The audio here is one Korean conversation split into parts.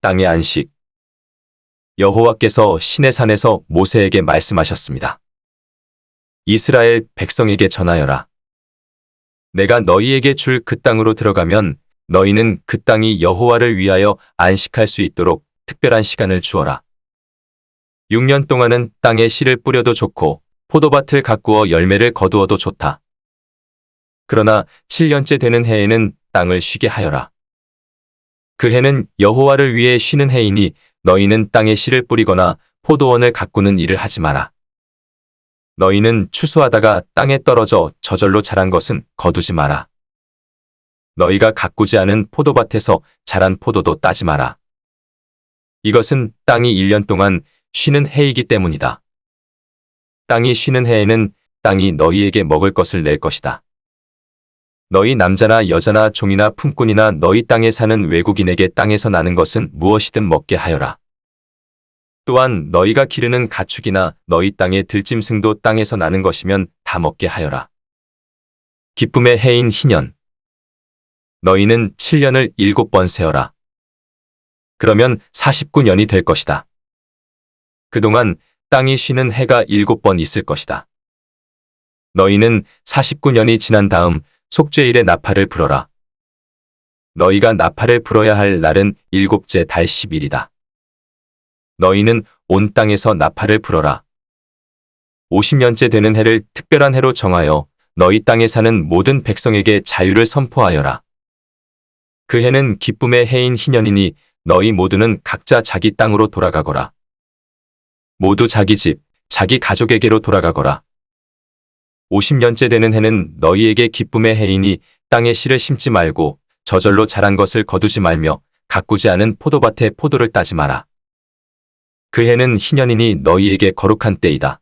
땅의 안식. 여호와께서 시내산에서 모세에게 말씀하셨습니다. 이스라엘 백성에게 전하여라. 내가 너희에게 줄 그 땅으로 들어가면 너희는 그 땅이 여호와를 위하여 안식할 수 있도록 특별한 시간을 주어라. 6년 동안은 땅에 씨를 뿌려도 좋고 포도밭을 가꾸어 열매를 거두어도 좋다. 그러나 7년째 되는 해에는 땅을 쉬게 하여라. 그 해는 여호와를 위해 쉬는 해이니 너희는 땅에 씨를 뿌리거나 포도원을 가꾸는 일을 하지 마라. 너희는 추수하다가 땅에 떨어져 저절로 자란 것은 거두지 마라. 너희가 가꾸지 않은 포도밭에서 자란 포도도 따지 마라. 이것은 땅이 1년 동안 쉬는 해이기 때문이다. 땅이 쉬는 해에는 땅이 너희에게 먹을 것을 낼 것이다. 너희 남자나 여자나 종이나 품꾼이나 너희 땅에 사는 외국인에게 땅에서 나는 것은 무엇이든 먹게 하여라. 또한 너희가 기르는 가축이나 너희 땅의 들짐승도 땅에서 나는 것이면 다 먹게 하여라. 기쁨의 해인 희년. 너희는 7년을 7번 세어라. 그러면 49년이 될 것이다. 그동안 땅이 쉬는 해가 7번 있을 것이다. 너희는 49년이 지난 다음 속죄일에 나팔을 불어라. 너희가 나팔을 불어야 할 날은 7째 달 10일이다. 너희는 온 땅에서 나팔을 불어라. 50년째 되는 해를 특별한 해로 정하여 너희 땅에 사는 모든 백성에게 자유를 선포하여라. 그 해는 기쁨의 해인 희년이니 너희 모두는 각자 자기 땅으로 돌아가거라. 모두 자기 집, 자기 가족에게로 돌아가거라. 50년째 되는 해는 너희에게 기쁨의 해이니 땅에 씨를 심지 말고 저절로 자란 것을 거두지 말며 가꾸지 않은 포도밭에 포도를 따지 마라. 그 해는 희년이니 너희에게 거룩한 때이다.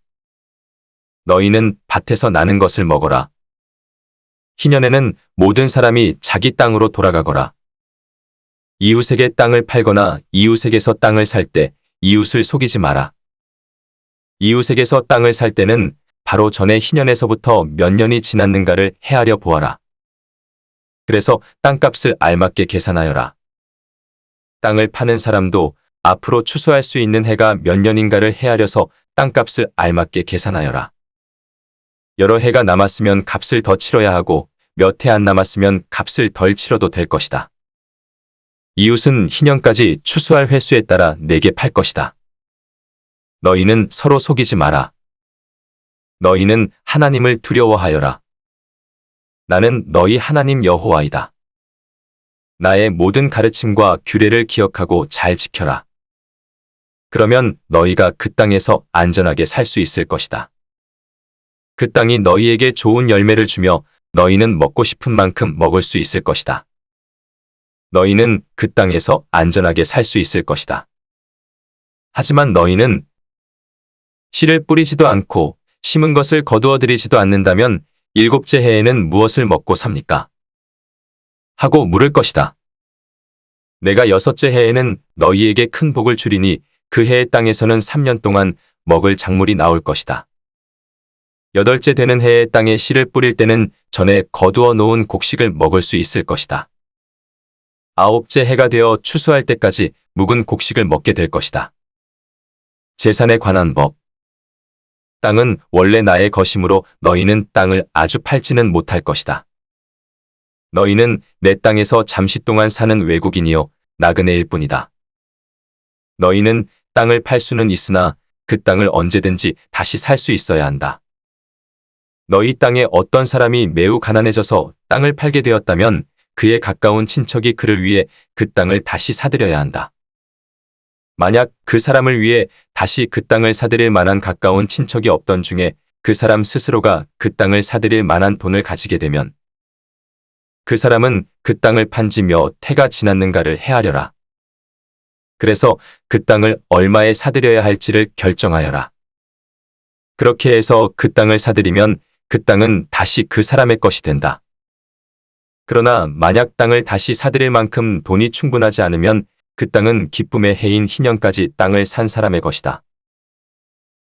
너희는 밭에서 나는 것을 먹어라. 희년에는 모든 사람이 자기 땅으로 돌아가거라. 이웃에게 땅을 팔거나 이웃에게서 땅을 살 때 이웃을 속이지 마라. 이웃에게서 땅을 살 때는 바로 전에 희년에서부터 몇 년이 지났는가를 헤아려 보아라. 그래서 땅값을 알맞게 계산하여라. 땅을 파는 사람도 앞으로 추수할 수 있는 해가 몇 년인가를 헤아려서 땅값을 알맞게 계산하여라. 여러 해가 남았으면 값을 더 치러야 하고 몇 해 안 남았으면 값을 덜 치러도 될 것이다. 이웃은 희년까지 추수할 횟수에 따라 내게 팔 것이다. 너희는 서로 속이지 마라. 너희는 하나님을 두려워하여라. 나는 너희 하나님 여호와이다. 나의 모든 가르침과 규례를 기억하고 잘 지켜라. 그러면 너희가 그 땅에서 안전하게 살 수 있을 것이다. 그 땅이 너희에게 좋은 열매를 주며 너희는 먹고 싶은 만큼 먹을 수 있을 것이다. 너희는 그 땅에서 안전하게 살 수 있을 것이다. 하지만 너희는 씨를 뿌리지도 않고 심은 것을 거두어 들이지도 않는다면 7째 해에는 무엇을 먹고 삽니까? 하고 물을 것이다. 내가 6째 해에는 너희에게 큰 복을 주리니 그 해의 땅에서는 3년 동안 먹을 작물이 나올 것이다. 8째 되는 해의 땅에 씨를 뿌릴 때는 전에 거두어 놓은 곡식을 먹을 수 있을 것이다. 9째 해가 되어 추수할 때까지 묵은 곡식을 먹게 될 것이다. 재산에 관한 법. 땅은 원래 나의 것이므로 너희는 땅을 아주 팔지는 못할 것이다. 너희는 내 땅에서 잠시 동안 사는 외국인이요 나그네일 뿐이다. 너희는 땅을 팔 수는 있으나 그 땅을 언제든지 다시 살 수 있어야 한다. 너희 땅에 어떤 사람이 매우 가난해져서 땅을 팔게 되었다면 그에 가까운 친척이 그를 위해 그 땅을 다시 사들여야 한다. 만약 그 사람을 위해 다시 그 땅을 사들일 만한 가까운 친척이 없던 중에 그 사람 스스로가 그 땅을 사들일 만한 돈을 가지게 되면 그 사람은 그 땅을 판지 몇 해가 지났는가를 헤아려라. 그래서 그 땅을 얼마에 사들여야 할지를 결정하여라. 그렇게 해서 그 땅을 사들이면 그 땅은 다시 그 사람의 것이 된다. 그러나 만약 땅을 다시 사들일 만큼 돈이 충분하지 않으면 그 땅은 기쁨의 해인 희년까지 땅을 산 사람의 것이다.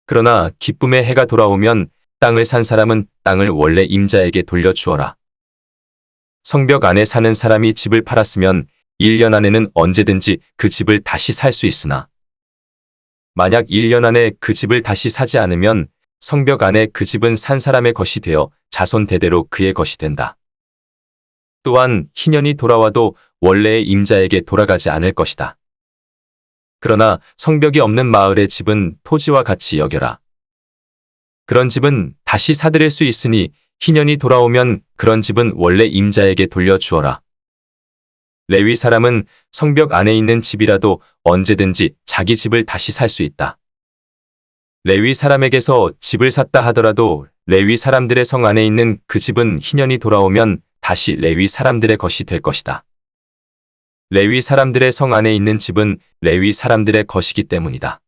그러나 기쁨의 해가 돌아오면 땅을 산 사람은 땅을 원래 임자에게 돌려주어라. 성벽 안에 사는 사람이 집을 팔았으면 1년 안에는 언제든지 그 집을 다시 살 수 있으나 만약 1년 안에 그 집을 다시 사지 않으면 성벽 안에 그 집은 산 사람의 것이 되어 자손 대대로 그의 것이 된다. 또한 희년이 돌아와도 원래의 임자에게 돌아가지 않을 것이다. 그러나 성벽이 없는 마을의 집은 토지와 같이 여겨라. 그런 집은 다시 사들일 수 있으니 희년이 돌아오면 그런 집은 원래 임자에게 돌려주어라. 레위 사람은 성벽 안에 있는 집이라도 언제든지 자기 집을 다시 살 수 있다. 레위 사람에게서 집을 샀다 하더라도 레위 사람들의 성 안에 있는 그 집은 희년이 돌아오면 다시 레위 사람들의 것이 될 것이다. 레위 사람들의 성 안에 있는 집은 레위 사람들의 것이기 때문이다.